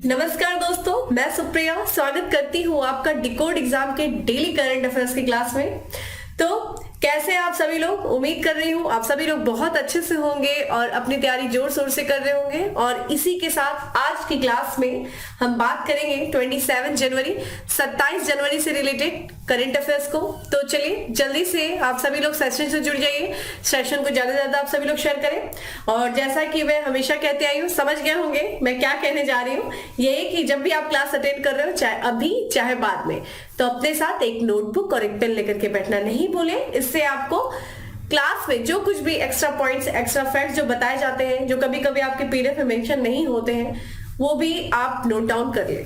नमस्कार दोस्तों, मैं सुप्रिया स्वागत करती हूँ आपका डिकोड एग्जाम के डेली करंट अफेयर्स की क्लास में। तो कैसे हैं आप सभी लोग? उम्मीद कर रही हूँ आप सभी लोग बहुत अच्छे से होंगे और अपनी तैयारी जोर शोर से कर रहे होंगे। और इसी के साथ आज की क्लास में हम बात करेंगे 27 जनवरी से रिलेटेड करंट अफेयर्स को। तो चलिए जल्दी से आप सभी लोग सेशन से जुड़ जाइए, सेशन को ज्यादा से ज्यादा आप सभी लोग शेयर करें। और जैसा कि मैं हमेशा कहते आई हूँ, समझ गए होंगे मैं क्या कहने जा रही हूँ, ये कि जब भी आप क्लास अटेंड कर रहे हो, चाहे अभी चाहे बाद में, तो अपने साथ एक नोटबुक और एक पेन लेकर के बैठना नहीं भूलें। इससे आपको क्लास में जो कुछ भी एक्स्ट्रा पॉइंट्स, एक्स्ट्रा फैक्ट्स जो बताए जाते हैं, जो कभी कभी आपके पीडीएफ में मेंशन नहीं होते हैं, वो भी आप नोट डाउन कर लें।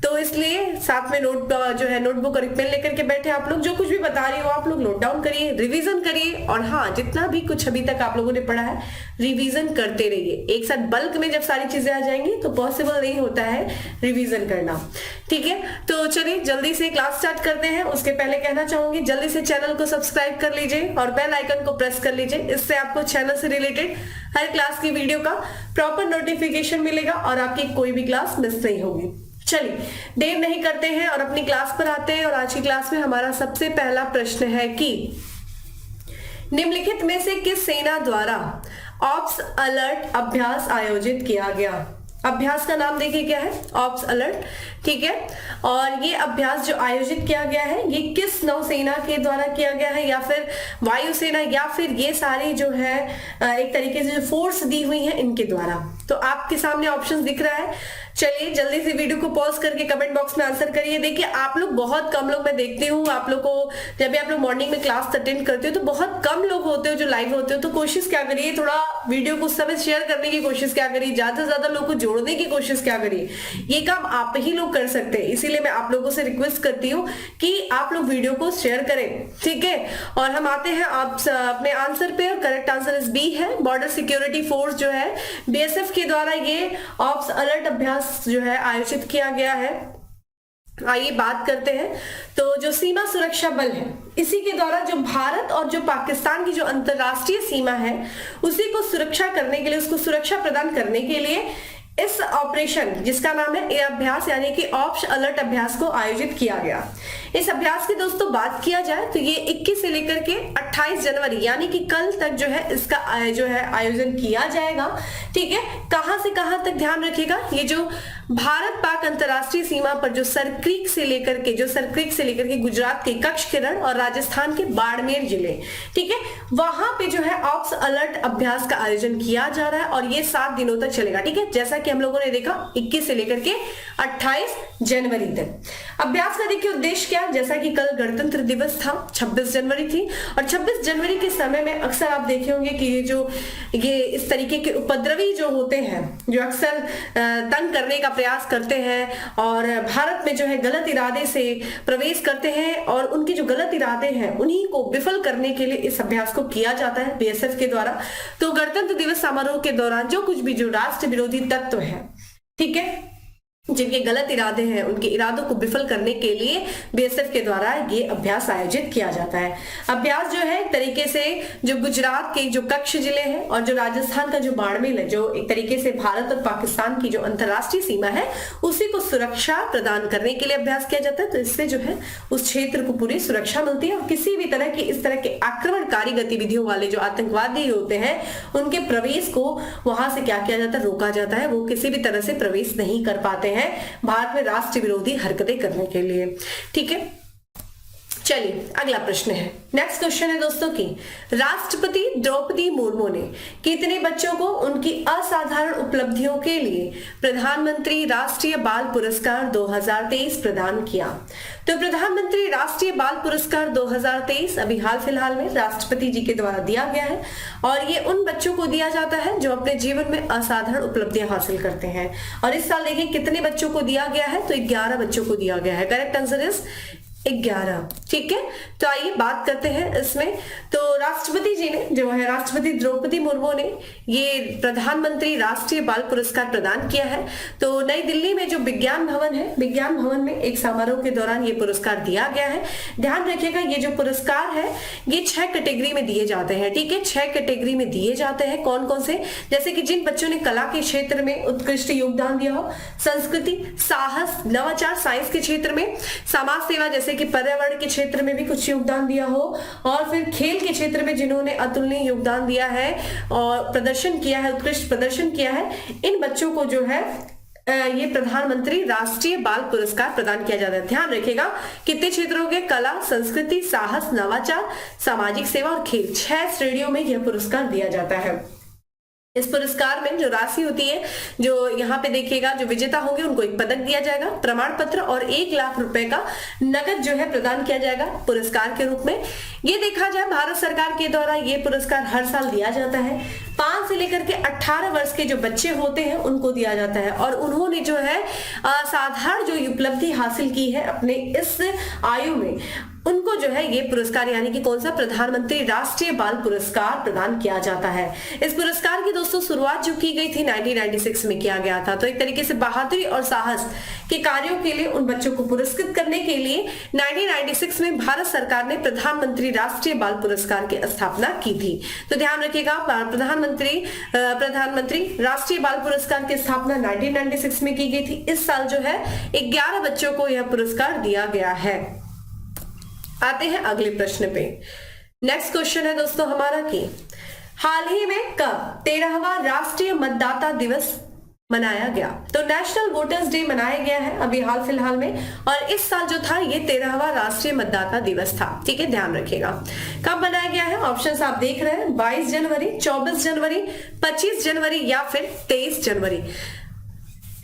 तो इसलिए साथ में नोटबुक और एक पेन लेकर के बैठे आप लोग, जो कुछ भी बता रही हो आप लोग नोट डाउन करिए, रिवीजन करिए। और हाँ, जितना भी कुछ अभी तक आप लोगों ने पढ़ा है रिवीजन करते रहिए। एक साथ बल्क में जब सारी चीजें आ जाएंगी तो पॉसिबल नहीं होता है रिवीजन करना, ठीक है। तो चलिए जल्दी से क्लास स्टार्ट करते हैं। उसके पहले कहना चाहूंगी जल्दी से चैनल को सब्सक्राइब कर लीजिए और बेल आइकन को प्रेस कर लीजिए। इससे आपको चैनल से रिलेटेड हर क्लास की वीडियो का प्रॉपर नोटिफिकेशन मिलेगा और आपकी कोई भी क्लास मिस नहीं होगी। चलिए देर नहीं करते हैं और अपनी क्लास पर आते हैं। और आज की क्लास में हमारा सबसे पहला प्रश्न है कि निम्नलिखित में से किस सेना द्वारा ऑप्स अलर्ट अभ्यास आयोजित किया गया? अभ्यास का नाम देखिए क्या है, ऑप्स अलर्ट, ठीक है। और ये अभ्यास जो आयोजित किया गया है ये किस नौसेना के द्वारा किया गया है, या फिर वायुसेना, या फिर ये सारी जो है एक तरीके से जो फोर्स दी हुई है इनके द्वारा? तो आपके सामने ऑप्शन दिख रहा है। चलिए जल्दी से वीडियो को पॉज करके कमेंट बॉक्स में आंसर करिए। देखिए आप लोग बहुत कम लोग, मैं देखती हूँ आप लोग को, जब भी आप लोग मॉर्निंग में क्लास अटेंड करते हो तो बहुत कम लोग होते हो जो लाइव होते हो। तो कोशिश क्या करिए, थोड़ा वीडियो को उस समय शेयर करने की कोशिश क्या करिए, ज्यादा से ज्यादा लोग को जोड़ने की कोशिश क्या करिए। ये काम आप ही लोग कर सकते हैं, इसीलिए मैं आप लोगों से रिक्वेस्ट करती हूँ कि आप लोग वीडियो को शेयर करें, ठीक है। और हम आते हैं आप अपने आंसर पे, और करेक्ट आंसर इस बी है। बॉर्डर सिक्योरिटी फोर्स जो है बीएसएफ के द्वारा ये ऑप्स अलर्ट अभ्यास जो है आयोजित किया गया है। आइए बात करते हैं। तो जो सीमा सुरक्षा बल है, इसी के द्वारा जो भारत और जो पाकिस्तान की जो अंतरराष्ट्रीय सीमा है उसी को सुरक्षा करने के लिए, उसको सुरक्षा प्रदान करने के लिए इस ऑपरेशन जिसका नाम है ए अभ्यास यानी कि ऑप्स अलर्ट अभ्यास को आयोजित किया गया। इस अभ्यास की दोस्तों बात किया जाए तो ये 21 से लेकर के 28 जनवरी यानी कि कल तक जो है इसका जो है आयोजन किया जाएगा, ठीक है। कहां से कहां तक ध्यान रखिएगा, ये जो भारत पाक अंतरराष्ट्रीय सीमा पर जो सरक्रीक से लेकर के गुजरात के कक्षकिरण और राजस्थान के बाड़मेर जिले, ठीक है, वहां पे जो है ऑप्स अलर्ट अभ्यास का आयोजन किया जा रहा है और ये 7 दिनों तक चलेगा, ठीक है। जैसा कि हम लोगों ने देखा 21 से लेकर के 28 जनवरी तक। अभ्यास का देखिए उद्देश्य क्या, जैसा कि कल गणतंत्र दिवस था, 26 जनवरी थी, और 26 जनवरी के समय में अक्सर आप देखे होंगे कि ये इस तरीके के उपद्रवी जो होते हैं, जो अक्सर तंग करने का प्रयास करते हैं और भारत में जो है गलत इरादे से प्रवेश करते हैं, और उनके जो गलत इरादे हैं उन्हीं को विफल करने के लिए इस अभ्यास को किया जाता है बीएसएफ के द्वारा। तो गणतंत्र दिवस समारोह के दौरान जो कुछ भी जो राष्ट्र विरोधी तत्व है, ठीक है, जिनके गलत इरादे हैं, उनके इरादों को विफल करने के लिए बीएसएफ के द्वारा ये अभ्यास आयोजित किया जाता है। अभ्यास जो है एक तरीके से जो गुजरात के जो कच्छ जिले हैं और जो राजस्थान का जो बाड़मेर है, जो एक तरीके से भारत और पाकिस्तान की जो अंतरराष्ट्रीय सीमा है उसी को सुरक्षा प्रदान करने के लिए अभ्यास किया जाता है। तो इससे जो है उस क्षेत्र को पूरी सुरक्षा मिलती है और किसी भी तरह की इस तरह के आक्रमणकारी गतिविधियों वाले जो आतंकवादी होते हैं उनके प्रवेश को वहां से क्या किया जाता है, रोका जाता है। वो किसी भी तरह से प्रवेश नहीं कर पाते हैं भारत में राष्ट्र विरोधी हरकतें करने के लिए, ठीक है। चलिए अगला प्रश्न है, नेक्स्ट क्वेश्चन है दोस्तों की राष्ट्रपति द्रौपदी मुर्मू ने कितने बच्चों को उनकी असाधारण उपलब्धियों के लिए प्रधानमंत्री राष्ट्रीय बाल पुरस्कार 2023 प्रदान किया? तो प्रधानमंत्री राष्ट्रीय बाल पुरस्कार 2023 अभी हाल फिलहाल में राष्ट्रपति जी के द्वारा दिया गया है और ये उन बच्चों को दिया जाता है जो अपने जीवन में असाधारण उपलब्धियां हासिल करते हैं। और इस साल देखिए कितने बच्चों को दिया गया है, तो 11 बच्चों को दिया गया है। Correct answer is 2011। ठीक है, तो आइए बात करते हैं इसमें। तो राष्ट्रपति जी ने जो है, राष्ट्रपति द्रौपदी मुर्मू ने ये प्रधानमंत्री राष्ट्रीय बाल पुरस्कार प्रदान किया है। तो नई दिल्ली में जो विज्ञान भवन है, विज्ञान भवन में एक समारोह के दौरान ये पुरस्कार दिया गया है। ध्यान रखिएगा, ये जो पुरस्कार है ये 6 कैटेगरी में दिए जाते हैं। ठीक है, 6 कैटेगरी में दिए जाते हैं। कौन कौन से? जैसे कि जिन बच्चों ने कला के क्षेत्र में उत्कृष्ट योगदान दिया हो, संस्कृति, साहस, नवाचार, साइंस के क्षेत्र में, समाज सेवा जैसे कि पर्यावरण के क्षेत्र में भी कुछ योगदान दिया हो, और फिर खेल के क्षेत्र में जिन्होंने अतुलनीय योगदान दिया है और प्रदर्शन किया है, उत्कृष्ट प्रदर्शन किया है, इन बच्चों को जो है ये प्रधानमंत्री राष्ट्रीय बाल पुरस्कार प्रदान किया जाता है। ध्यान रखिएगा, कितने क्षेत्रों के? कला, संस्कृति, साहस, नवाचार, सामाजिक सेवा और खेल, 6 श्रेणियों में यह पुरस्कार दिया जाता है। इस पुरस्कार में जो राशि होती है, जो यहाँ पे देखिएगा, जो विजेता होंगे उनको एक पदक दिया जाएगा, प्रमाण पत्र और 1 लाख रुपए का नकद जो है प्रदान किया जाएगा पुरस्कार के रूप में। ये देखा जाए, भारत सरकार के द्वारा ये पुरस्कार हर साल दिया जाता है। 5 से लेकर के 18 वर्ष के जो बच्चे होते हैं उनको दिया जाता है, और उन्होंने जो है असाधारण जो उपलब्धि हासिल की है अपने इस आयु में, उनको जो है ये पुरस्कार यानी कि कौन सा? प्रधानमंत्री राष्ट्रीय बाल पुरस्कार प्रदान किया जाता है। इस पुरस्कार की दोस्तों शुरुआत जो की गई थी 1996 में किया गया था। तो एक तरीके से बहादुरी और साहस के कार्यों के लिए उन बच्चों को पुरस्कृत करने के लिए 1996 में भारत सरकार ने प्रधानमंत्री राष्ट्रीय बाल पुरस्कार की स्थापना की थी। तो ध्यान रखिएगा, प्रधानमंत्री राष्ट्रीय बाल पुरस्कार की स्थापना 1996 में की गई थी। इस साल जो है 11 बच्चों को यह पुरस्कार दिया गया है। आते हैं अगले प्रश्न पे। नेक्स्ट क्वेश्चन है दोस्तों हमारा कि हाल ही में कब 13वां राष्ट्रीय मतदाता दिवस मनाया गया? तो नेशनल वोटर्स डे मनाया गया है अभी हाल फिलहाल में, और इस साल जो था ये 13वां राष्ट्रीय मतदाता दिवस था। ठीक है, ध्यान रखिएगा। कब बनाया गया है? ऑप्शंस आप देख रहे हैं, 22 जनवरी, 24 जनवरी, 25 जनवरी या फिर 23 जनवरी।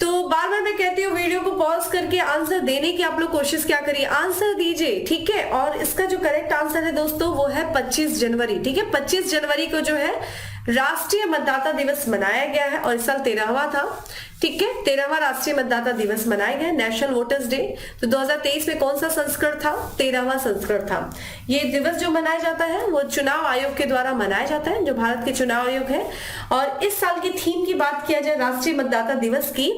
तो बार बार मैं कहती हूँ वीडियो को पॉज करके आंसर देने की आप लोग कोशिश क्या करिए, आंसर दीजिए। ठीक है, और इसका जो करेक्ट आंसर है दोस्तों वो है 25 जनवरी। ठीक है, 25 जनवरी को जो है राष्ट्रीय मतदाता दिवस मनाया गया है, और इस साल 13वां था। ठीक है, 13वां राष्ट्रीय मतदाता दिवस मनाया गया, नेशनल वोटर्स डे। तो 2023 में कौन सा संस्करण था? 13वां संस्करण था। ये दिवस जो मनाया जाता है वो चुनाव आयोग के द्वारा मनाया जाता है, जो भारत के चुनाव आयोग है। और इस साल की थीम की बात किया जाए राष्ट्रीय मतदाता दिवस की,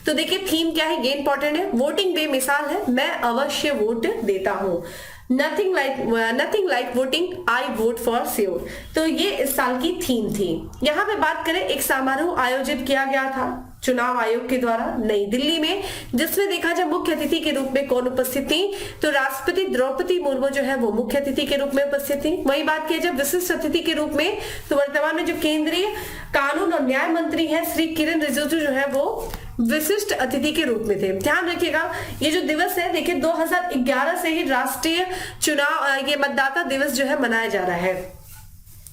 तो देखिए थीम क्या है, ये इंपॉर्टेंट है। वोटिंग बेमिसाल है, मैं अवश्य वोट देता हूँ। Nothing like voting, I vote for sure. तो ये इस साल की थीम थी। यहाँ पे बात करें, एक समारोह आयोजित किया गया था चुनाव आयोग के द्वारा नई दिल्ली में, जिसमें देखा जाए मुख्य अतिथि के रूप में कौन उपस्थित थी? तो राष्ट्रपति द्रौपदी मुर्मू जो है वो मुख्य अतिथि के रूप में उपस्थित थी। वही बात की जाए विशिष्ट अतिथि के रूप में, तो वर्तमान में जो केंद्रीय कानून और न्याय मंत्री है श्री किरण रिजिजू जो है वो विशिष्ट अतिथि के रूप में थे। ध्यान रखिएगा, ये जो दिवस है देखिए 2011 से ही राष्ट्रीय चुनाव ये मतदाता दिवस जो है मनाया जा रहा है।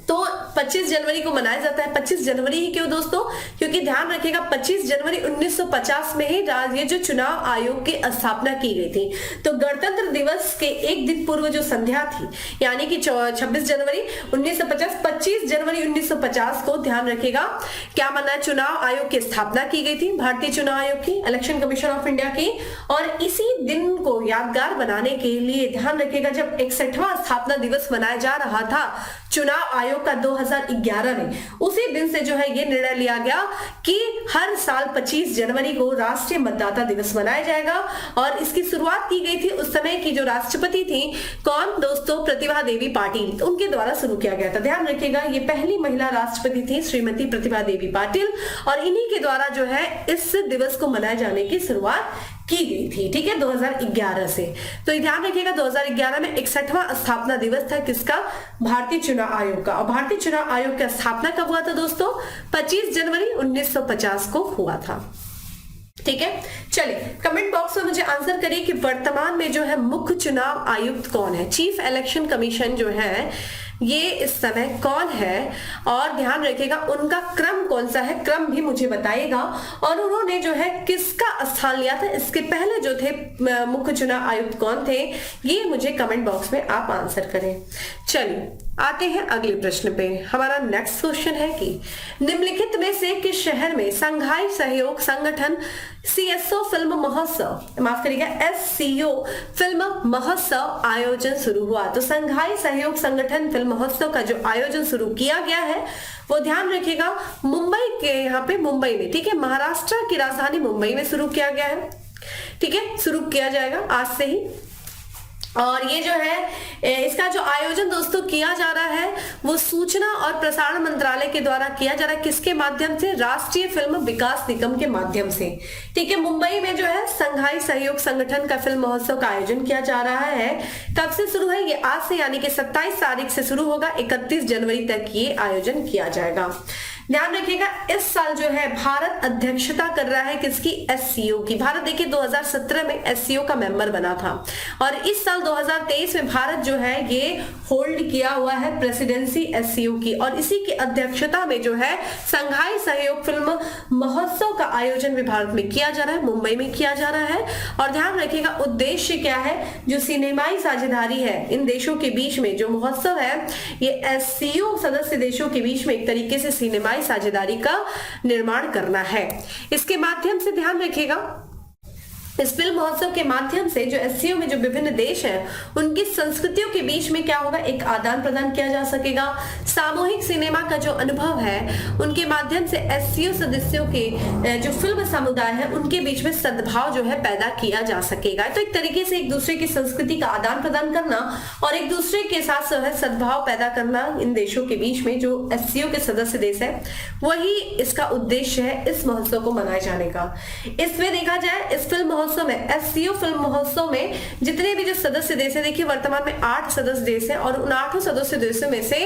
तो 25 जनवरी को मनाया जाता है। 25 जनवरी ही क्यों दोस्तों? क्योंकि ध्यान रखिएगा 25 जनवरी 1950 में ही ये जो चुनाव आयोग की स्थापना की गई थी। तो गणतंत्र दिवस के एक दिन पूर्व जो संध्या थी, यानी कि 26 जनवरी 1950, 25 जनवरी 1950 को ध्यान रखिएगा क्या मना है? चुनाव आयोग की स्थापना की गई थी, भारतीय चुनाव आयोग की, इलेक्शन कमीशन ऑफ इंडिया की। और इसी दिन को यादगार बनाने के लिए ध्यान रखिएगा जब 61वां स्थापना दिवस मनाया जा रहा था चुनाव आयोग का 2011 में, उसी दिन से जो है ये निर्णय लिया गया कि हर साल 25 जनवरी को राष्ट्रीय मतदाता दिवस मनाया जाएगा। और इसकी शुरुआत की गई थी उस समय की जो राष्ट्रपति थी, कौन दोस्तों? प्रतिभा देवी पाटिल, तो उनके द्वारा शुरू किया गया था। ध्यान रखिएगा ये पहली महिला राष्ट्रपति थी श्रीमती प्रतिभा देवी पाटिल, और इन्हीं के द्वारा जो है इस दिवस को मनाए जाने की शुरुआत की गई थी। ठीक है, 2011 से। तो ध्यान रखिएगा 2011 में 61वां स्थापना दिवस था किसका? भारतीय चुनाव आयोग का। और भारतीय चुनाव आयोग की स्थापना कब हुआ था दोस्तों? 25 जनवरी 1950 को हुआ था। ठीक है, चलिए कमेंट बॉक्स में मुझे आंसर करिए कि वर्तमान में जो है मुख्य चुनाव आयुक्त कौन है? चीफ इलेक्शन कमीशन जो है ये इस समय कौन है? और ध्यान रखिएगा उनका क्रम कौन सा है, क्रम भी मुझे बताइएगा। और उन्होंने जो है किसका स्थान लिया था, इसके पहले जो थे मुख्य चुनाव आयुक्त कौन थे, ये मुझे कमेंट बॉक्स में आप आंसर करें। चलिए आते हैं अगले प्रश्न पे। हमारा नेक्स्ट क्वेश्चन है कि निम्नलिखित में से किस शहर में संघाई सहयोग संगठन सीएसओ फिल्म महोत्सव, माफ करिएगा एससीओ फिल्म महोत्सव आयोजन शुरू हुआ। तो संघाई सहयोग संगठन फिल्म महोत्सव का जो आयोजन शुरू किया गया है वो ध्यान रखिएगा मुंबई के, यहाँ पे मुंबई में, ठीक है, महाराष्ट्र की राजधानी मुंबई में शुरू किया गया है। ठीक है, शुरू किया जाएगा आज से ही। और ये जो है इसका जो आयोजन दोस्तों किया जा रहा है वो सूचना और प्रसारण मंत्रालय के द्वारा किया जा रहा है। किसके माध्यम से? राष्ट्रीय फिल्म विकास निगम के माध्यम से। ठीक है, मुंबई में जो है संघाई सहयोग संगठन का फिल्म महोत्सव का आयोजन किया जा रहा है। कब से शुरू है? ये आज से यानी कि 27 तारीख से शुरू होगा, 31 जनवरी तक ये आयोजन किया जाएगा। ध्यान रखिएगा इस साल जो है भारत अध्यक्षता कर रहा है किसकी? एससीओ की। भारत देखिए 2017 में एससीओ का मेंबर बना था और इस साल 2023 में भारत जो है ये होल्ड किया हुआ है प्रेसिडेंसी एससीओ की, और इसी की अध्यक्षता में जो है संघाई सहयोग फिल्म महोत्सव का आयोजन भी भारत में किया जा रहा है, मुंबई में किया जा रहा है। और ध्यान रखिएगा उद्देश्य क्या है? जो सिनेमाई साझेदारी है इन देशों के बीच में, जो महोत्सव है ये एससीओ सदस्य देशों के बीच में एक तरीके से सिनेमाई साझेदारी का निर्माण करना है। इसके माध्यम से ध्यान रखिएगा इस फिल्म महोत्सव के माध्यम से जो एससीओ में जो विभिन्न देश हैं उनकी संस्कृतियों के बीच में क्या होगा? एक आदान प्रदान किया जा सकेगा। सामूहिक सिनेमा का जो अनुभव है उनके माध्यम से एससीओ सदस्यों के जो फिल्म समुदाय है उनके बीच में सद्भाव जो है पैदा किया जा सकेगा। तो एक तरीके से एक दूसरे की संस्कृति का आदान प्रदान करना और एक दूसरे के साथ जो है सद्भाव पैदा करना इन देशों के बीच में जो एससीओ के सदस्य देश है, वही इसका उद्देश्य है इस महोत्सव को मनाए जाने का। इसमें देखा जाए इस फिल्म में एससीओ फिल्म महोत्सव में जितने भी जो सदस्य देश है, देखिए वर्तमान में 8 सदस्य देश है और उन 8 सदस्य देशों में से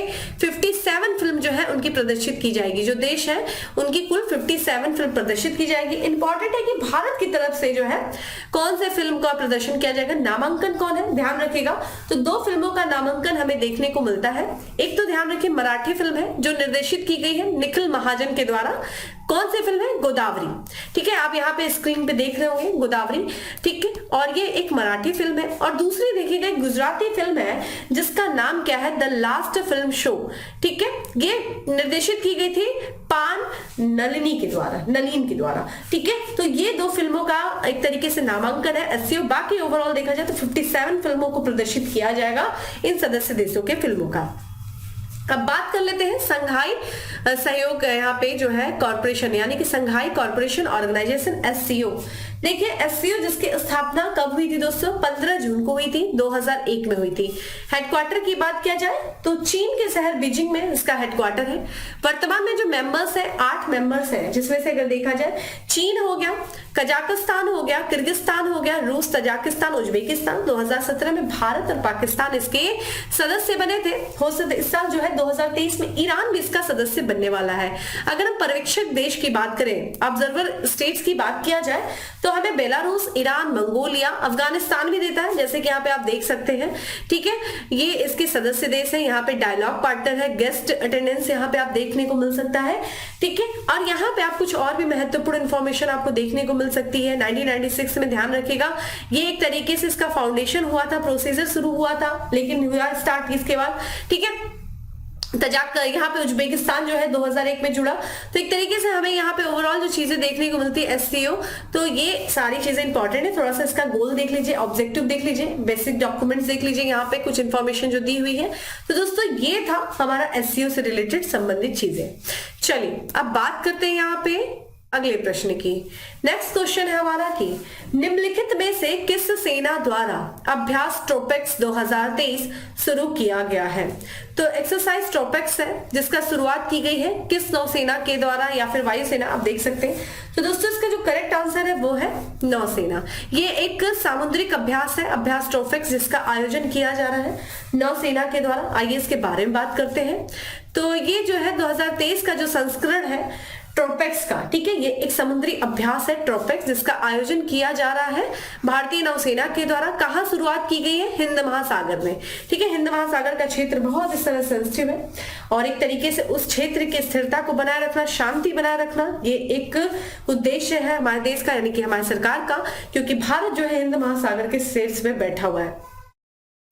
57 फिल्म जो है उनकी प्रदर्शित की जाएगी। जो देश है उनकी कुल 57 फिल्म प्रदर्शित की जाएगी। इंपॉर्टेंट है कि भारत की तरफ से जो है कौन से फिल्म का प्रदर्शन किया जाएगा, नामांकन कौन है, ध्यान रखिएगा। तो 2 फिल्मों का नामांकन हमें देखने को मिलता है। एक तो ध्यान रखिए मराठी फिल्म है जो निर्देशित की गई है निखिल महाजन के द्वारा। कौन सी फिल्म है? गोदावरी। ठीक है, आप यहाँ पे स्क्रीन पे देख रहे होंगे गोदावरी। ठीक है, और ये एक मराठी फिल्म है। और दूसरी देखिएगा एक गुजराती फिल्म है जिसका नाम क्या है? The last film show. ठीक है, ये निर्देशित की गई थी पान नलिनी के द्वारा। ठीक है, तो ये 2 फिल्मों का एक तरीके से नामांकन है एससीओ। बाकी ओवरऑल देखा जाए तो 57 फिल्मों को प्रदर्शित किया जाएगा इन सदस्य देशों के फिल्मों का। अब बात कर लेते हैं संघाई सहयोग यहाँ पे जो है कॉर्पोरेशन यानी कि संघाई कॉर्पोरेशन ऑर्गेनाइजेशन एससीओ। देखिए एससीओ जिसकी स्थापना कब हुई थी दोस्तों? 15 जून को हुई थी, 2001 में हुई थी। हेडक्वार्टर की बात किया जाए तो चीन के शहर बीजिंग में इसका हेडक्वार्टर है। वर्तमान में जो मेंबर्स है 8 मेंबर्स हैं, जिसमें से अगर देखा जाए चीन हो गया, कजाकिस्तान हो गया, किर्गिस्तान हो गया, रूस, तजाकिस्तान, उज्बेकिस्तान। 2017 में भारत और पाकिस्तान इसके सदस्य बने थे। हो सकता इस साल जो है 2023 में ईरान भी इसका सदस्य बनने वाला है। अगर हम पर्यवेक्षक देश की बात करें, ऑब्जर्वर स्टेट्स की बात किया जाए तो हमें बेलारूस, ईरान, मंगोलिया, अफगानिस्तान भी देता है, जैसे कि यहाँ पे आप देख सकते हैं। ठीक है, ये इसके सदस्य देश है। यहाँ पे डायलॉग पार्टनर है, गेस्ट अटेंडेंस यहाँ पे आप देखने को मिल सकता है। ठीक है, और यहाँ पे आप कुछ और भी महत्वपूर्ण इंफॉर्मेशन आपको देखने को मिल सकती है। 1996 में ध्यान रखिएगा ये एक तरीके से इसका फाउंडेशन हुआ था, प्रोसीजर शुरू हुआ था, लेकिन हुआ स्टार्ट इसके बाद। ठीक है, तजाक यहाँ पे उज्बेकिस्तान जो है 2001 में जुड़ा। तो एक तरीके से हमें यहाँ पे ओवरऑल जो चीजें देखने को मिलती है एससीओ, तो ये सारी चीजें इंपॉर्टेंट है। थोड़ा सा इसका गोल देख लीजिए, ऑब्जेक्टिव देख लीजिए, बेसिक डॉक्यूमेंट्स देख लीजिए, यहाँ पे कुछ इंफॉर्मेशन जो दी हुई है। तो दोस्तों ये था हमारा एससीओ से रिलेटेड संबंधित चीजें। चलिए अब बात करते हैं यहाँ पे अगले प्रश्न की। नेक्स्ट क्वेश्चन है हमारा कि निम्नलिखित में से किस सेना द्वारा अभ्यास ट्रोपेक्स 2023 शुरू किया गया है? तो एक्सरसाइज ट्रोपेक्स है जिसका शुरुआत की गई है किस नौसेना के द्वारा या फिर वायुसेना, आप देख सकते हैं। तो दोस्तों इसका जो करेक्ट आंसर है वो है नौसेना। ये एक सामुद्रिक अभ्यास है, अभ्यास ट्रोपेक्स, जिसका आयोजन किया जा रहा है नौसेना के द्वारा। आइए इसके बारे में बात करते हैं। तो ये जो है 2023 का जो संस्करण है ट्रोपेक्स का, ठीक है, ये एक समुद्री अभ्यास है ट्रोपेक्स, जिसका आयोजन किया जा रहा है भारतीय नौसेना के द्वारा। कहाँ शुरुआत की गई है? हिंद महासागर में। ठीक है, हिंद महासागर का क्षेत्र बहुत इस तरह सेंसिटिव है और एक तरीके से उस क्षेत्र की स्थिरता को बनाए रखना, शांति बनाए रखना, ये एक उद्देश्य है हमारे देश का, यानी कि हमारी सरकार का, क्योंकि भारत जो है हिंद महासागर के शीर्ष में बैठा हुआ है।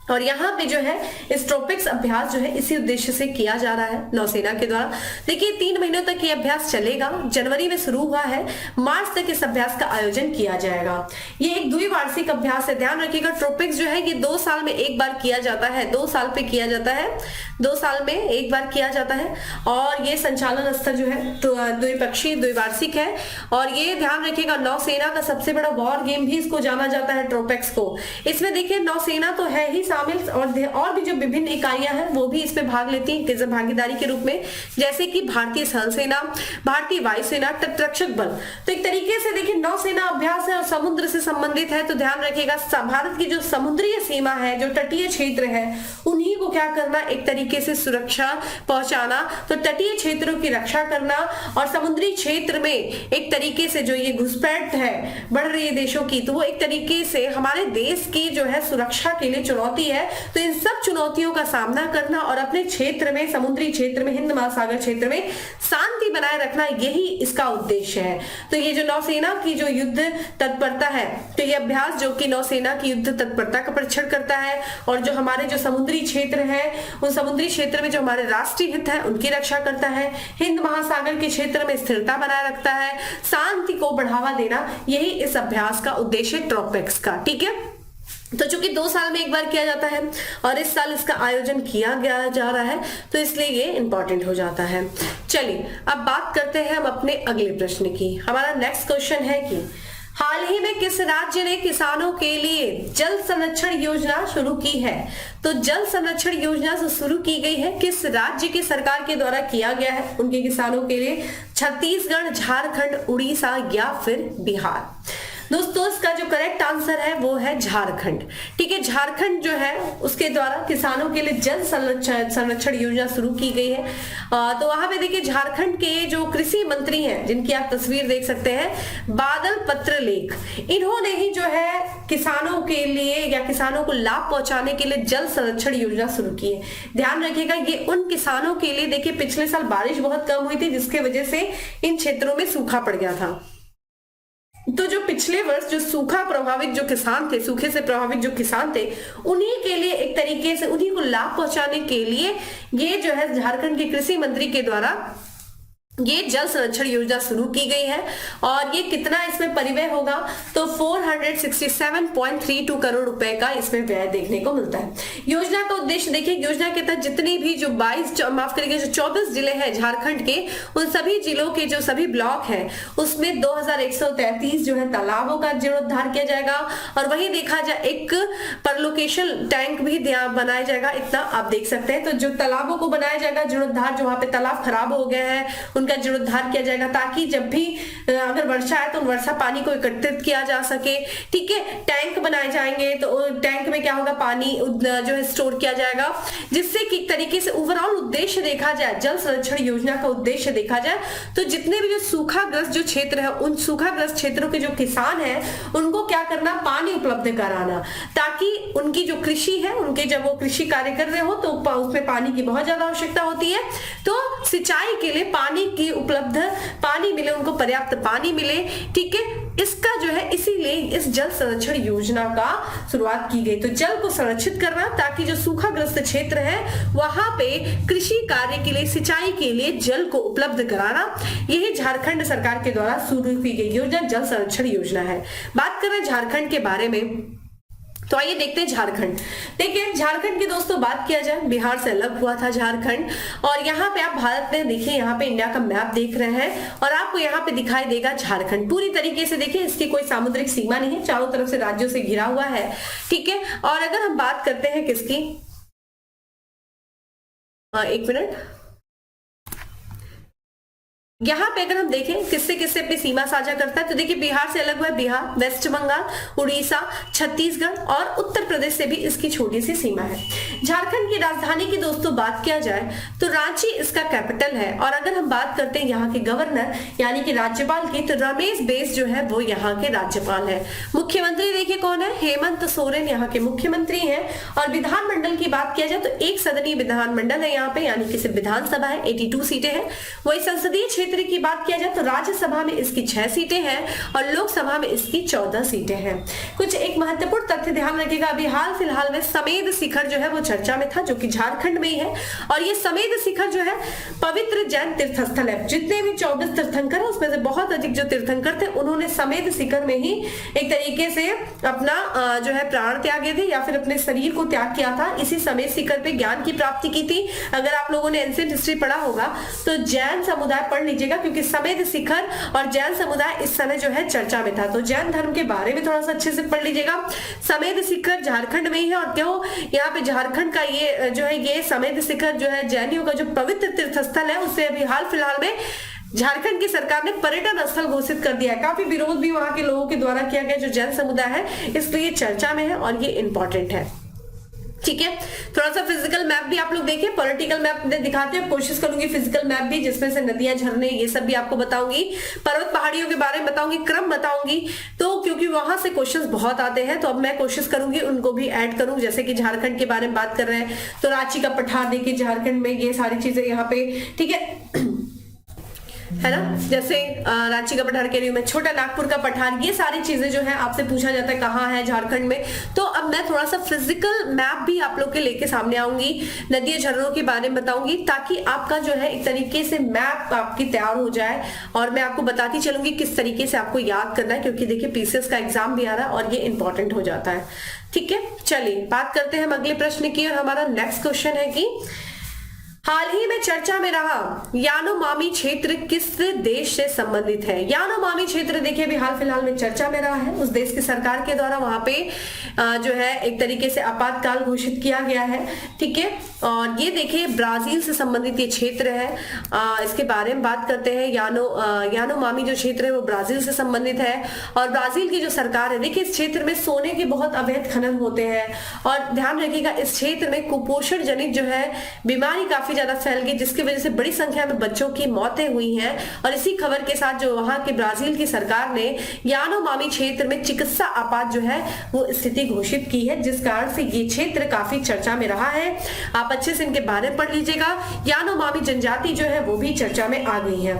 और यहाँ पे जो है इस ट्रोपिक्स अभ्यास जो है इसी उद्देश्य से किया जा रहा है नौसेना के द्वारा। देखिए 3 महीनों तक ये अभ्यास चलेगा, जनवरी में शुरू हुआ है, मार्च तक इस अभ्यास का आयोजन किया जाएगा। ये एक द्विवार्षिक अभ्यास है, ध्यान रखिएगा। ट्रोपिक्स जो है ये 2 साल में एक बार किया जाता है, 2 साल पे किया जाता है, 2 साल में एक बार किया जाता है। और ये संचालन स्तर जो है द्विपक्षीय द्विवार्षिक है। और ये ध्यान रखिएगा नौसेना का सबसे बड़ा वॉर गेम भी इसको जाना जाता है ट्रोपिक्स को। इसमें देखिए नौसेना तो है ही और भी जो विभिन्न इकाइयां हैं वो भी इसमें भाग लेती हैं भागीदारी के रूप में, जैसे कि भारतीय थल सेना, भारतीय वायुसेना, तटरक्षक बल। तो एक तरीके से देखिए नौसेना अभ्यास है और समुद्र से संबंधित है। तो ध्यान रखिएगा भारत की जो समुद्रीय सीमा है, जो तटीय क्षेत्र है, उन्हीं को क्या करना, एक तरीके से सुरक्षा पहुंचाना। तो तटीय क्षेत्रों की रक्षा करना और समुद्री क्षेत्र में एक तरीके से जो ये घुसपैठ है बढ़ रही है देशों की, तो वो एक तरीके से हमारे देश की जो है सुरक्षा के लिए चुनौती है। तो इन सब चुनौतियों का सामना करना और अपने क्षेत्र में, समुद्री क्षेत्र में, हिंद महासागर क्षेत्र में शांति बनाए रखना, यही इसका उद्देश्य है। तो ये जो नौसेना की जो युद्ध तत्परता है, तो ये अभ्यास जो कि नौसेना की युद्ध तत्परता का परीक्षण करता है और जो हमारे जो समुद्री क्षेत्र है, उन समुद्री क्षेत्र में जो हमारे राष्ट्रीय हित है उनकी रक्षा करता है, हिंद महासागर के क्षेत्र में स्थिरता बनाए रखता है, शांति को बढ़ावा देना, यही इस अभ्यास का उद्देश्य ट्रोपिक्स का। ठीक है, तो चूंकि 2 साल में एक बार किया जाता है और इस साल इसका आयोजन किया गया जा रहा है, तो इसलिए ये इंपॉर्टेंट हो जाता है। चलिए अब बात करते हैं हम अपने अगले प्रश्न की। हमारा नेक्स्ट क्वेश्चन है कि हाल ही में किस राज्य ने किसानों के लिए जल संरक्षण योजना शुरू की है? तो जल संरक्षण योजना जो शुरू की गई है किस राज्य की सरकार के द्वारा किया गया है उनके किसानों के लिए? छत्तीसगढ़, झारखंड, उड़ीसा या फिर बिहार? दोस्तों इसका जो करेक्ट आंसर है वो है झारखंड। ठीक है, झारखंड जो है उसके द्वारा किसानों के लिए जल संरक्षण योजना शुरू की गई है। तो वहां पे देखिए झारखंड के जो कृषि मंत्री हैं, जिनकी आप तस्वीर देख सकते हैं, बादल पत्रलेख, इन्होंने ही जो है किसानों के लिए या किसानों को लाभ पहुंचाने के लिए जल संरक्षण योजना शुरू की है। ध्यान रखिएगा ये उन किसानों के लिए, देखिए पिछले साल बारिश बहुत कम हुई थी जिसके वजह से इन क्षेत्रों में सूखा पड़ गया था। तो जो पिछले वर्ष जो सूखा प्रभावित जो किसान थे, सूखे से प्रभावित जो किसान थे, उन्हीं के लिए एक तरीके से उन्हीं को लाभ पहुंचाने के लिए ये जो है झारखंड के कृषि मंत्री के द्वारा ये जल संरक्षण योजना शुरू की गई है। और ये कितना इसमें परिव्यय होगा? तो 467.32 करोड़ रुपए का इसमें व्यय देखने को मिलता है। योजना का उद्देश्य देखिए, योजना के तहत जितनी भी जो 24 जिले हैं झारखंड के, उन सभी जिलों के जो सभी ब्लॉक हैं उसमें 2133 जो है तालाबों का जीर्णोद्धार किया जाएगा। और वही देखा जाए एक परलोकेशन टैंक भी बनाया जाएगा, इतना आप देख सकते हैं। तो जो तालाबों को बनाया जाएगा जीर्णोद्धार, जो वहां पे तालाब खराब हो गए हैं का जीर्णोद्धार किया जाएगा, ताकि जब भी अगर वर्षा है तो वर्षा पानी को एकत्रित किया जा सके। ठीक है, टैंक बनाए जाएंगे, तो टैंक में क्या होगा, पानी जो है स्टोर किया जाएगा, जिससे कि एक तरीके से ओवरऑल उद्देश्य देखा जाए, जल संरक्षण योजना का उद्देश्य देखा जाए तो जितने भी जो सूखाग्रस्त जो क्षेत्र है, उन सूखाग्रस्त क्षेत्रों के जो किसान हैं उनको क्या करना, पानी उपलब्ध कराना, ताकि उनकी जो कृषि है, उनके जब वो कृषि कार्य कर रहे हो तो उसमें पानी की बहुत ज्यादा आवश्यकता होती है। तो सिंचाई के लिए पानी की उपलब्ध पानी मिले, उनको पर्याप्त पानी मिले। ठीक है, इसका जो है इसीलिए इस जल संरक्षण योजना का शुरुआत की गई। तो जल को संरक्षित करना, ताकि जो सूखाग्रस्त क्षेत्र है वहां पे कृषि कार्य के लिए, सिंचाई के लिए जल को उपलब्ध कराना, यही झारखंड सरकार के द्वारा शुरू की गई योजना जल संरक्षण योजना है। बात करें झारखंड के बारे में, तो आइए देखते हैं झारखंड। देखिए झारखंड की दोस्तों बात किया जाए, बिहार से अलग हुआ था झारखंड। और यहाँ पे आप भारत में देखिए, यहाँ पे इंडिया का मैप देख रहे हैं और आपको यहाँ पे दिखाई देगा झारखंड पूरी तरीके से। देखिए इसकी कोई सामुद्रिक सीमा नहीं है, चारों तरफ से राज्यों से घिरा हुआ है। ठीक है, और अगर हम बात करते हैं किसकी, एक मिनट, यहाँ पे अगर हम देखें किससे किससे अपनी सीमा साझा करता है, तो देखिए बिहार से अलग हुआ है बिहार, वेस्ट बंगाल, उड़ीसा, छत्तीसगढ़ और उत्तर प्रदेश से भी इसकी छोटी सी सीमा है। झारखंड की राजधानी की दोस्तों बात किया जाए तो रांची इसका कैपिटल है। और अगर हम बात करते हैं यहाँ के गवर्नर यानी कि राज्यपाल की, तो रमेश बैस जो है वो यहाँ के राज्यपाल है। मुख्यमंत्री देखिए कौन है, हेमंत सोरेन यहाँ के मुख्यमंत्री हैं। और विधानमंडल की बात किया जाए तो एक सदनीय विधानमंडल है यहाँ पे, यानी कि सिर्फ विधानसभा है, 82 सीटें हैं। वही संसदीय क्षेत्र क्षेत्र की बात किया जाए तो राज्यसभा में इसकी 6 सीटें हैं और लोकसभा में इसकी 14 सीटें हैं। कुछ एक महत्वपूर्ण तथ्य ध्यान रखिएगा, अभी हाल फिलहाल में समेध शिखर जो है वो चर्चा में था, जो कि झारखंड में ही है। और ये समेध शिखर जो है पवित्र जैन तीर्थ स्थल है। जितने भी 24 तीर्थंकर है उसमें से बहुत अधिक जो तीर्थंकर थे उन्होंने समेध शिखर में ही एक तरीके से अपना जो है प्राण त्यागे थे या फिर अपने शरीर को त्याग किया था। इसी समेध शिखर पे ज्ञान की प्राप्ति की थी। अगर आप लोगों ने एंशिएंट हिस्ट्री पढ़ा होगा तो जैन समुदाय पढ़ लीजिएगा, क्योंकि समेध शिखर और जैन समुदाय इस समय जो है चर्चा में था। तो जैन धर्म के बारे में थोड़ा सा अच्छे से पढ़ लीजिएगा। समेध शिखर झारखंड में ही है और क्यों यहाँ पे झारखंड का ये जो है ये समेध शिखर जो है जैनियों का जो पवित्र तीर्थ स्थल है, उससे अभी हाल फिलहाल में झारखंड की सरकार ने पर्यटन स्थल घोषित कर दिया है। काफी विरोध भी वहां के लोगों के द्वारा किया गया जो जैन समुदाय है, इसलिए चर्चा में है और ये इंपॉर्टेंट है। ठीक है, थोड़ा सा फिजिकल मैप भी आप लोग देखिए, पॉलिटिकल मैप दिखाते हैं, कोशिश करूंगी फिजिकल मैप भी जिसमें से नदियां, झरने, ये सब भी आपको बताऊंगी, पर्वत पहाड़ियों के बारे में बताऊंगी, क्रम बताऊंगी। तो क्योंकि वहां से क्वेश्चंस बहुत आते हैं तो अब मैं कोशिश करूंगी उनको भी ऐड करूं। जैसे कि झारखंड के बारे में बात कर रहे हैं तो रांची का पठार देखिए झारखंड में, ये सारी चीजें यहाँ पे, ठीक है ना। जैसे रांची का पठार कह रही हूं मैं, छोटा नागपुर का पठार, ये सारी चीजें जो है आपसे पूछा जाता है कहाँ है झारखंड में। तो अब मैं थोड़ा सा फिजिकल मैप भी आप लोग के लेके सामने आऊंगी, नदी झरनों के बारे में बताऊंगी, ताकि आपका जो है एक तरीके से मैप आपकी तैयार हो जाए और मैं आपको बताती चलूंगी किस तरीके से आपको याद करना है, क्योंकि देखिए पीसीएस का एग्जाम भी आ रहा है और ये इंपॉर्टेंट हो जाता है। ठीक है, चलिए बात करते हैं हम अगले प्रश्न की। और हमारा नेक्स्ट क्वेश्चन है कि हाल ही में चर्चा में रहा यानोमामी क्षेत्र किस देश से संबंधित है। यानोमामी क्षेत्र देखिए अभी हाल फिलहाल में चर्चा में रहा है, उस देश की सरकार के द्वारा वहां पे जो है एक तरीके से आपातकाल घोषित किया गया है। ठीक है, और ये देखिए ब्राजील से संबंधित ये क्षेत्र है, इसके बारे में बात करते हैं। यानोमामी जो क्षेत्र है वो ब्राजील से संबंधित है और ब्राजील की जो सरकार है, देखिए इस क्षेत्र में सोने के बहुत अवैध खनन होते हैं और ध्यान रखिएगा इस क्षेत्र में कुपोषण जनित जो है बीमारी काफी ज्यादा फैल गई, जिसकी वजह से बड़ी संख्या में बच्चों की मौतें हुई हैं। और इसी खबर के साथ जो वहां के ब्राजील की सरकार ने यानोमामी क्षेत्र में चिकित्सा आपात जो है वो स्थिति घोषित की है, जिस कारण से ये क्षेत्र काफी चर्चा में रहा है। आप अच्छे से इनके बारे में पढ़ लीजिएगा। यानोमामी जनजाति जो है वो भी चर्चा में आ गई है।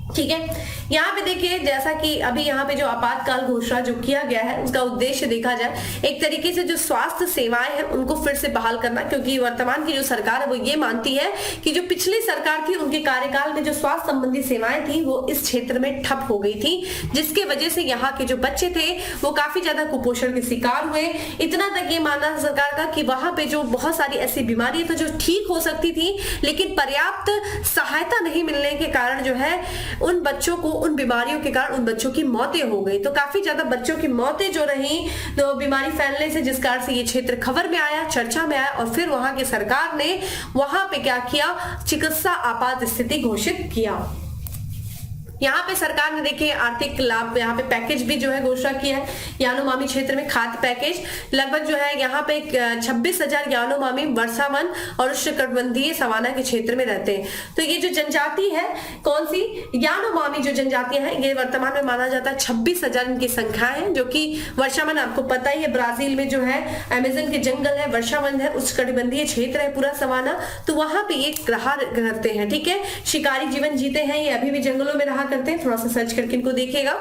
ठीक है, यहाँ पे देखिए जैसा कि अभी यहाँ पे जो आपातकाल घोषणा जो किया गया है उसका उद्देश्य देखा जाए एक तरीके से जो स्वास्थ्य सेवाएं हैं उनको फिर से बहाल करना, क्योंकि वर्तमान की जो सरकार है वो ये मानती है कि जो पिछली सरकार थी उनके कार्यकाल में जो स्वास्थ्य संबंधी सेवाएं थी वो इस क्षेत्र में ठप हो गई थी, जिसके वजह से यहाँ के जो बच्चे थे वो काफी ज्यादा कुपोषण के शिकार हुए। इतना तक ये मानना सरकार का कि वहां पे जो बहुत सारी ऐसी बीमारियां तो जो ठीक हो सकती थी, लेकिन पर्याप्त सहायता नहीं मिलने के कारण जो है उन बच्चों को, उन बीमारियों के कारण उन बच्चों की मौतें हो गई। तो काफी ज्यादा बच्चों की मौतें जो रही तो बीमारी फैलने से, जिस कारण से ये क्षेत्र खबर में आया, चर्चा में आया और फिर वहां की सरकार ने वहां पे क्या किया, चिकित्सा आपात स्थिति घोषित किया। यहाँ पे सरकार ने देखिए आर्थिक लाभ, यहाँ पे पैकेज भी जो है घोषणा किया है यानोमामी क्षेत्र में, खाद्य पैकेज लगभग जो है यहाँ पे 26,000 यानोमामी वर्षावन और उष्णकटिबंधीय सवाना के क्षेत्र में रहते हैं। तो ये जो जनजाति है, कौन सी यानोमामी जो जनजातियां हैं, ये वर्तमान में माना जाता है 26,000 इनकी संख्या है, जो कि वर्षावन आपको पता ही है ब्राजील में जो है अमेजन के जंगल है, वर्षावन है, उष्णकटिबंधीय क्षेत्र है पूरा सवाना, तो वहां पे ये रहा करते हैं। ठीक है, शिकारी जीवन जीते हैं, ये अभी भी जंगलों में रहा करते हैं, थोड़ा सा सर्च करके इनको देखिएगा।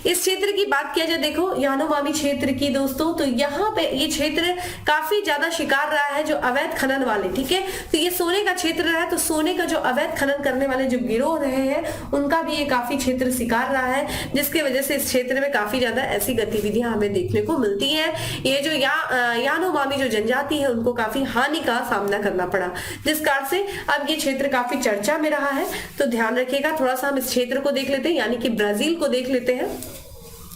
इस क्षेत्र की बात किया जाए, देखो यानोमामी क्षेत्र की दोस्तों, तो यहाँ पे ये क्षेत्र काफी ज्यादा शिकार रहा है जो अवैध खनन वाले। ठीक है, तो ये सोने का क्षेत्र रहा है, तो सोने का जो अवैध खनन करने वाले जो गिरोह रहे हैं उनका भी ये काफी क्षेत्र शिकार रहा है, जिसकी वजह से इस क्षेत्र में काफी ज्यादा ऐसी गतिविधियां हमें देखने को मिलती है। ये जो यानोमामी जो जनजाति है उनको काफी हानि का सामना करना पड़ा, जिस कारण से अब ये क्षेत्र काफी चर्चा में रहा है। तो ध्यान रखिएगा, थोड़ा सा हम इस क्षेत्र को देख लेते हैं, यानी कि ब्राजील को देख लेते हैं।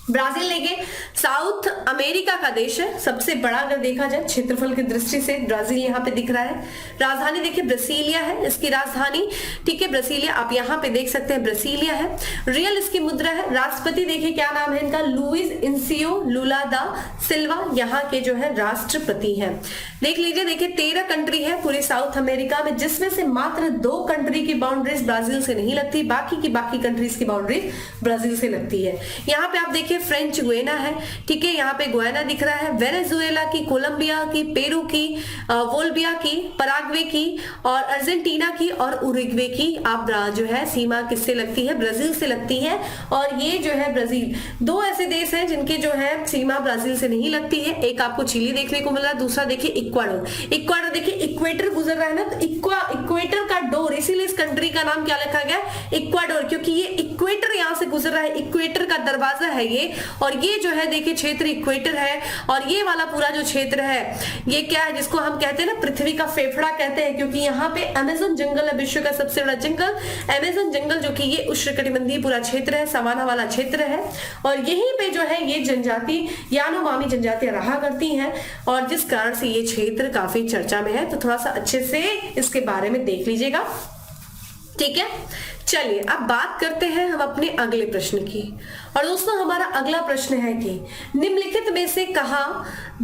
ब्राजील देखिए साउथ अमेरिका का देश है, सबसे बड़ा अगर देखा जाए क्षेत्रफल की दृष्टि से ब्राजील यहाँ पे दिख रहा है। राजधानी देखिए ब्रासिलिया है इसकी राजधानी। ठीक है, ब्रासिलिया आप यहाँ पे देख सकते हैं, ब्रासिलिया है। रियल इसकी मुद्रा है। राष्ट्रपति देखिए क्या नाम है इनका, लुइस इनसियो लुला दा सिल्वा यहाँ के जो है राष्ट्रपति हैं। देख लीजिए, देखिए 13 कंट्री है पूरी साउथ अमेरिका में, जिसमें से मात्र 2 कंट्री की बाउंड्रीज ब्राजील से नहीं लगती, बाकी की बाकी कंट्रीज की बाउंड्रीज ब्राजील से लगती है। यहाँ पे आप देखिए देखिए फ्रेंच गुयाना है, ठीक है, यहाँ पे गुयाना दिख रहा है, वेनेजुएला की, कोलंबिया की, पेरू की, बोल्विया की, पराग्वे की और अर्जेंटीना की और उरुग्वे की आप जो है सीमा किससे लगती है, ब्राजील से लगती है। और ये जो है ब्राजील, दो ऐसे देश हैं जिनके जो है सीमा ब्राजील से नहीं लगती है। एक आपको चिली देखने को मिल रहा है, दूसरा देखिए इक्वाडोर। इक्वाडोर देखिए इक्वेटर गुजर रहा है ना, तो इक्वेटर का डोर, इसीलिए इस कंट्री का नाम क्या लिखा गया, इक्वाडोर, क्योंकि ये इक्वेटर यहाँ से गुजर रहा है, इक्वेटर का दरवाजा है ये। और ये जो है देखिए क्षेत्र इक्वेटर है और ये वाला पूरा जो क्षेत्र है ये क्या है, जिसको हम कहते हैं ना पृथ्वी का फेफड़ा कहते हैं, क्योंकि यहाँ पे अमेज़न जंगल है, विश्व का सबसे बड़ा जंगल अमेज़न जंगल, जो कि ये उष्णकटिबंधीय पूरा क्षेत्र है, सवाना वाला क्षेत्र है। और यहीं पे जो है ये जनजाति यानोमामी जनजातियां रहा करती हैं और जिस कारण से ये क्षेत्र काफी चर्चा में है। तो थोड़ा सा अच्छे से इसके बारे में देख लीजिएगा, ठीक है। चलिए अब बात करते हैं हम अपने अगले प्रश्न की। और दोस्तों हमारा अगला प्रश्न है कि निम्नलिखित में से कहां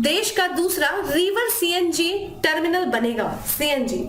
देश का दूसरा रिवर सीएनजी टर्मिनल बनेगा। सीएनजी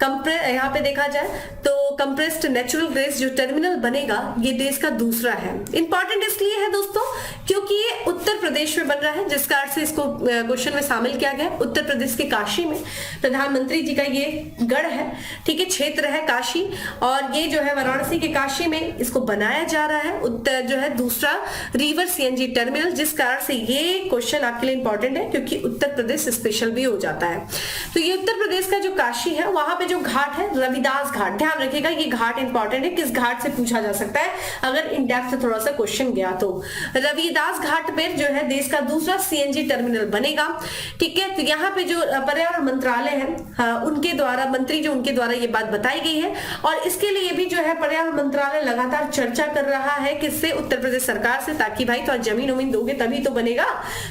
यहाँ पे देखा जाए तो कंप्रेस्ड नेचुरल गैस जो टर्मिनल बनेगा ये देश का दूसरा है। इंपॉर्टेंट इसलिए है दोस्तों क्योंकि ये उत्तर प्रदेश में बन रहा है, जिस कारण से इसको क्वेश्चन में शामिल किया गया है। उत्तर प्रदेश के काशी में प्रधानमंत्री जी का ये गढ़ है, ठीक है, क्षेत्र है काशी, और ये जो है वाराणसी के काशी में इसको बनाया जा रहा है उत्तर जो है दूसरा रिवर सीएनजी टर्मिनल, जिस कारण से ये क्वेश्चन आपके लिए इंपॉर्टेंट है क्योंकि उत्तर प्रदेश स्पेशल भी हो जाता है। तो ये उत्तर प्रदेश का जो काशी है वहां पे जो घाट है रविदास घाट, ध्यान रखिएगा ये घाट इंपॉर्टेंट है, किस घाट से पूछा जा सकता है अगर इन डेप्थ थोड़ा सा क्वेश्चन गया तो। रविदास घाट पे जो है देश का दूसरा सीएनजी टर्मिनल बनेगा, ठीक है। तो यहाँ पे जो पर्यावरण मंत्रालय है उनके द्वारा मंत्री जो उनके द्वारा ये बात बताई गई है और इसके लिए भी जो है पर्यावरण मंत्रालय लगातार चर्चा कर रहा है किससे, उत्तर प्रदेश सरकार से, ताकि भाई तो जमीन उमीन दोगे तभी तो बनेगा।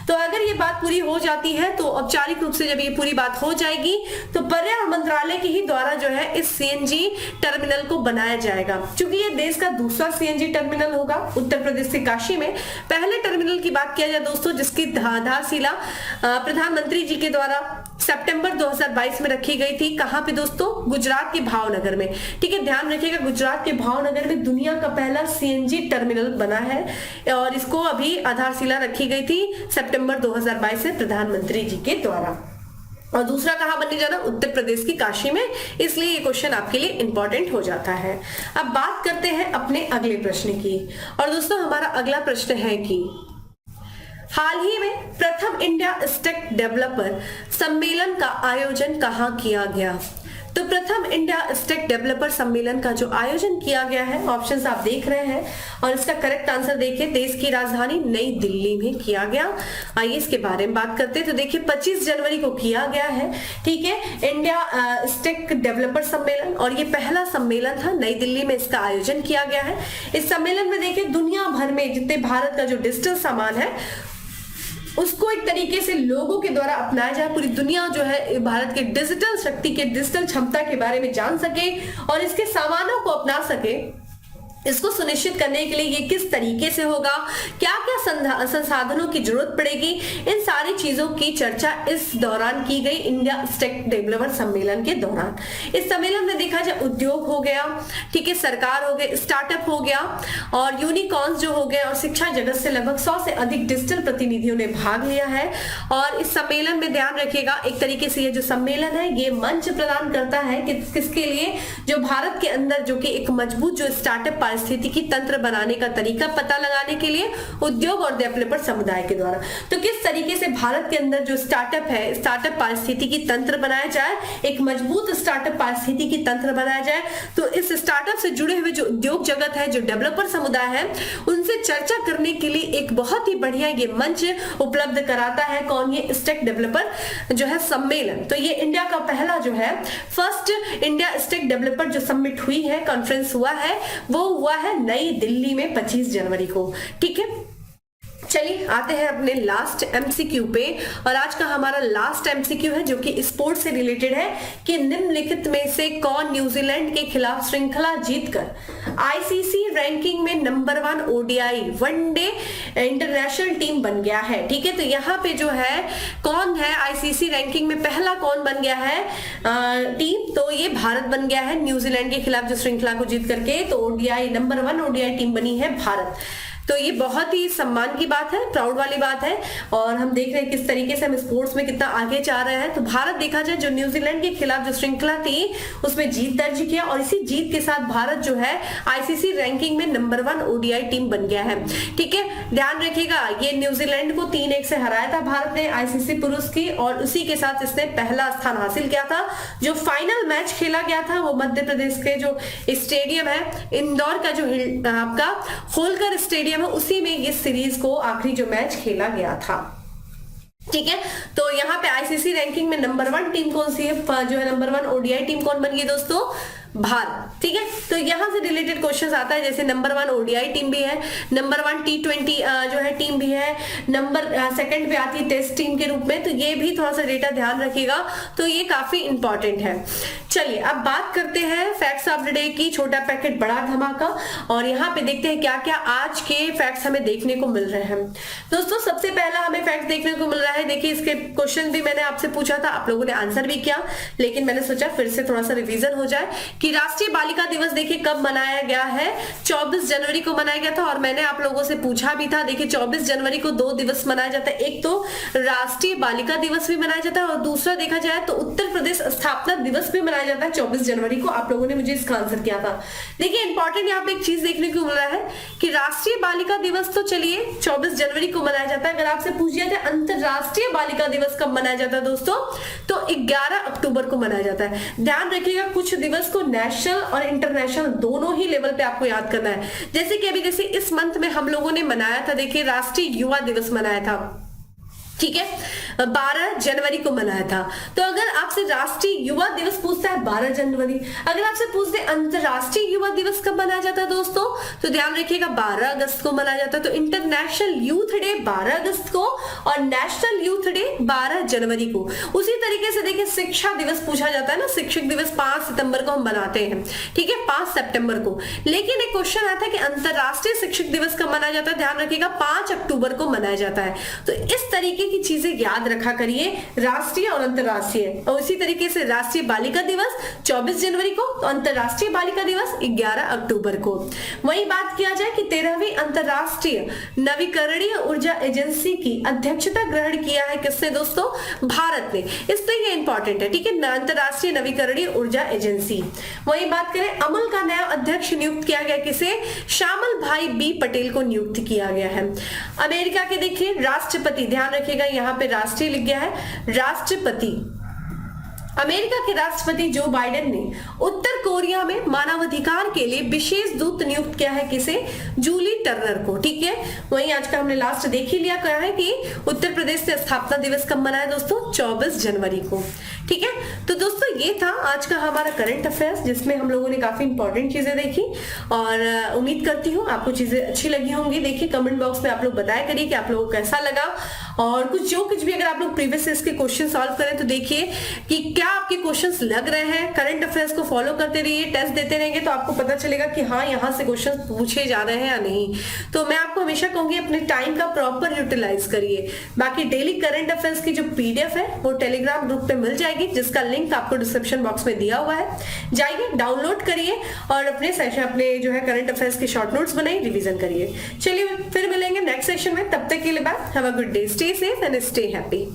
तो अगर ये बात पूरी हो जाती है तो औपचारिक रूप से जब ये पूरी बात हो जाएगी तो पर्यावरण मंत्रालय के ही द्वारा जो है इस सीएनजी टर्मिनल को बनाया जाएगा। क्योंकि ये देश का दूसरा सीएनजी टर्मिनल होगा उत्तर प्रदेश से काशी में। पहले टर्मिनल की बात किया जाए दोस्तों जिसकी आधारशिला प्रधानमंत्री जी के द्वारा सितंबर 2022 में रखी गई थी, कहां पे दोस्तों, गुजरात के भावनगर में, ठीक है। ध्यान रखिएगा गुजरात के भावनगर में दुनिया का पहला सीएनजी टर्मिनल बना है और इसको अभी आधारशिला रखी गई थी सितंबर 2022 में प्रधानमंत्री जी के द्वारा। और दूसरा कहां बनने जा रहा है, उत्तर प्रदेश की काशी में, इसलिए ये क्वेश्चन आपके लिए इंपॉर्टेंट हो जाता है। अब बात करते हैं अपने अगले प्रश्न की। और दोस्तों हमारा अगला प्रश्न है कि हाल ही में प्रथम इंडिया स्टेक डेवलपर सम्मेलन का आयोजन कहां किया गया। तो प्रथम इंडिया स्टेक डेवलपर सम्मेलन का जो आयोजन किया गया है, ऑप्शंस आप देख रहे हैं और इसका करेक्ट आंसर देखिए, देश की राजधानी नई दिल्ली में किया गया। आइए इसके बारे में बात करते हैं। तो देखिए 25 जनवरी को किया गया है, ठीक है, इंडिया स्टेक डेवलपर सम्मेलन, और ये पहला सम्मेलन था, नई दिल्ली में इसका आयोजन किया गया है। इस सम्मेलन में देखिए दुनिया भर में जितने भारत का जो डिजिटल सामान है उसको एक तरीके से लोगों के द्वारा अपनाया जाए, पूरी दुनिया जो है भारत के डिजिटल शक्ति के डिजिटल क्षमता के बारे में जान सके और इसके सामानों को अपना सके। इसको सुनिश्चित करने के लिए ये किस तरीके से होगा, क्या क्या संसाधनों की जरूरत पड़ेगी, इन सारी चीजों की चर्चा इस दौरान की गई इंडिया स्टेक डेवलपर सम्मेलन के दौरान। इस सम्मेलन में देखा जाए उद्योग हो गया, ठीक है, सरकार हो गए, स्टार्टअप हो गया और यूनिकॉर्न्स जो हो गए और शिक्षा जगत से लगभग 100 से अधिक डिजिटल प्रतिनिधियों ने भाग लिया है। और इस सम्मेलन में ध्यान रखिएगा एक तरीके से ये जो सम्मेलन है ये मंच प्रदान करता है कि किसके लिए, जो भारत के अंदर जो कि एक मजबूत जो स्टार्टअप पारिस्थितिकी तंत्र बनाने का तरीका पता लगाने के लिए उद्योग और डेवलपर समुदाय के द्वारा। तो किस तरीके से भारत के अंदर जो स्टार्टअप है, स्टार्टअप पारिस्थितिकी तंत्र बनाया जाए, एक मजबूत स्टार्टअप पारिस्थितिकी तंत्र बनाया जाए। तो इस स्टार्टअप से जुड़े हुए जो उद्योग जगत है, जो डेवलपर समुदाय है, उनसे चर्चा करने के लिए एक बहुत ही बढ़िया ये मंच उपलब्ध कराता है कौन, ये स्टेक डेवलपर जो है सम्मेलन। तो ये इंडिया का पहला जो है फर्स्ट इंडिया स्टेक डेवलपर जो समिट हुई है, कॉन्फ्रेंस हुआ है, वो हुआ है नई दिल्ली में 25 जनवरी को, ठीक है। चलिए आते हैं अपने लास्ट एमसीक्यू पे, और आज का हमारा लास्ट एमसीक्यू है जो कि स्पोर्ट्स से रिलेटेड है कि निम्नलिखित में से कौन न्यूजीलैंड के खिलाफ श्रृंखला जीतकर आईसीसी रैंकिंग में number 1 ODI one day international team बन गया है, ठीक है। तो यहाँ पे जो है कौन है आईसीसी रैंकिंग में पहला कौन बन गया है टीम, तो ये भारत बन गया है न्यूजीलैंड के खिलाफ जो श्रृंखला को जीत करके। तो ओडीआई नंबर 1 ओडीआई टीम बनी है भारत। तो ये बहुत ही सम्मान की बात है, प्राउड वाली बात है। और हम देख रहे हैं किस तरीके से हम स्पोर्ट्स में कितना आगे जा रहे हैं। तो भारत देखा जाए जो न्यूजीलैंड के खिलाफ जो श्रृंखला थी उसमें जीत दर्ज किया और इसी जीत के साथ भारत जो है आईसीसी रैंकिंग में नंबर 1 ओडीआई टीम बन गया है। ठीक है, ध्यान रखिएगा ये न्यूजीलैंड को 3-1 से हराया था भारत ने आईसीसी पुरुष की, और उसी के साथ इसने पहला स्थान हासिल किया था। जो फाइनल मैच खेला गया था वो मध्य प्रदेश के जो स्टेडियम है इंदौर का जो आपका होलकर स्टेडियम है उसी में ये सीरीज को आखिरी जो मैच खेला गया था। ठीक है, तो यहाँ पे आईसीसी रैंकिंग में नंबर 1 टीम कौन सी है, जो है नंबर 1 ओडीआई टीम कौन बन गई दोस्तों, भारत। ठीक है, तो यहां से रिलेटेड क्वेश्चंस आता है, जैसे नंबर 1 ओडीआई टीम भी है, नंबर 1 T20 जो है टीम भी है, नंबर सेकंड पे आती है टेस्ट टीम के रूप में। तो ये भी थोड़ा सा डेटा ध्यान रखिएगा, तो ये काफी इंपॉर्टेंट है। चलिए अब बात करते हैं फैक्ट्स ऑफ द डे की, छोटा पैकेट बड़ा धमाका। और यहाँ पे देखते हैं क्या क्या आज के फैक्ट्स हमें देखने को मिल रहे हैं। दोस्तों सबसे पहला हमें फैक्ट देखने को मिल रहा है, देखिए इसके क्वेश्चन भी मैंने आपसे पूछा था, आप लोगों ने आंसर भी किया, लेकिन मैंने सोचा फिर से थोड़ा सा रिवीजन हो जाए कि राष्ट्रीय बालिका दिवस देखिए कब मनाया गया है, 24 जनवरी को मनाया गया था। और मैंने आप लोगों से पूछा भी था, देखिए 24 जनवरी को 2 दिवस मनाया जाता है, एक तो राष्ट्रीय बालिका दिवस भी मनाया जाता है और दूसरा देखा जाए तो उत्तर प्रदेश स्थापना दिवस भी मनाया जाता है 24 जनवरी को। आप लोगों ने मुझे इसका आंसर किया था। देखिए इंपॉर्टेंट यहाँ पे एक चीज देखने को मिल रहा है कि राष्ट्रीय बालिका दिवस तो चलिए 24 जनवरी को मनाया जाता है, अगर आपसे पूछ दिया जाए अंतरराष्ट्रीय बालिका दिवस कब मनाया जाता है दोस्तों, तो 11 अक्टूबर को मनाया जाता है। ध्यान रखिएगा कुछ दिवस को नेशनल और इंटरनेशनल दोनों ही लेवल पे आपको याद करना है। जैसे कि अभी जैसे इस मंथ में हम लोगों ने मनाया था, देखिए राष्ट्रीय युवा दिवस मनाया था, ठीक है 12 जनवरी को मनाया था। तो अगर आपसे राष्ट्रीय युवा दिवस पूछता है 12 जनवरी, अगर आपसे पूछते अंतरराष्ट्रीय युवा दिवस कब मनाया जाता है दोस्तों, तो ध्यान रखिएगा 12 अगस्त को मनाया जाता है। तो इंटरनेशनल यूथ डे 12 अगस्त को और नेशनल यूथ डे 12 जनवरी को। उसी तरीके से देखिए शिक्षा दिवस पूछा जाता है ना, शिक्षक दिवस 5 सितंबर को हम बनाते हैं, ठीक है 5 सितंबर को। लेकिन एक क्वेश्चन आता है कि अंतरराष्ट्रीय शिक्षक दिवस कब मनाया जाता है, ध्यान रखिएगा 5 अक्टूबर को मनाया जाता है। तो इस तरीके की चीजें याद रखा करिए, राष्ट्रीय और अंतरराष्ट्रीय। और इसी तरीके से राष्ट्रीय बालिका दिवस 24 जनवरी को, तो अंतरराष्ट्रीय बालिका दिवस 11 अक्टूबर को। वही बात किया जाए कि 13वीं अंतरराष्ट्रीय नवीकरणीय ऊर्जा एजेंसी की अध्यक्षता ग्रहण किया है किसने दोस्तों, भारत ने। इसलिए ये इंपॉर्टेंट है, ठीक है अंतरराष्ट्रीय नवीकरणीय ऊर्जा एजेंसी। वही बात करें अमूल का नया अध्यक्ष नियुक्त किया गया किसे, श्यामल भाई बी पटेल को नियुक्त किया गया है। अमेरिका के देखिए राष्ट्रपति, ध्यान रखिएगा यहाँ पे राष्ट्रीय लिख गया है, राष्ट्रपति अमेरिका के राष्ट्रपति जो बाइडेन ने उत्तर कोरिया में मानवाधिकार के लिए विशेष दूत नियुक्त किया है किसे, जूली टर्नर को। ठीक है, वहीं आज का हमने लास्ट देख ही लिया क्या है कि उत्तर प्रदेश से स्थापना दिवस कब मनाया दोस्तों, 24 जनवरी को। ठीक है, तो दोस्तों ये था आज का हमारा करंट अफेयर्स, जिसमें हम लोगों ने काफी इंपॉर्टेंट चीजें देखी और उम्मीद करती हूँ आपको चीजें अच्छी लगी होंगी। देखिए कमेंट बॉक्स में आप लोग बताया करिए कि आप लोगों को कैसा लगा, और कुछ भी अगर आप लोग प्रीवियस ईयर के क्वेश्चन सॉल्व करें तो देखिए कि क्या आपके क्वेश्चंस लग रहे हैं। करंट अफेयर्स को फॉलो करते रहिए, टेस्ट देते रहेंगे तो आपको पता चलेगा कि हाँ यहाँ से क्वेश्चन पूछे जा रहे हैं या नहीं। तो मैं आपको हमेशा कहूंगी अपने टाइम का प्रॉपर यूटिलाइज करिए। बाकी डेली करंट अफेयर्स की जो पीडीएफ है वो टेलीग्राम ग्रुप पे मिल जाएगी, जिसका लिंक आपको डिस्क्रिप्शन बॉक्स में दिया हुआ है, जाइए डाउनलोड करिए और अपने सेशन अपने जो है करंट अफेयर्स के शॉर्ट नोट्स बनाइए, रिवीजन करिए। चलिए फिर मिलेंगे नेक्स्ट सेशन में, तब तक के लिए bye, have a good day, stay safe and stay happy.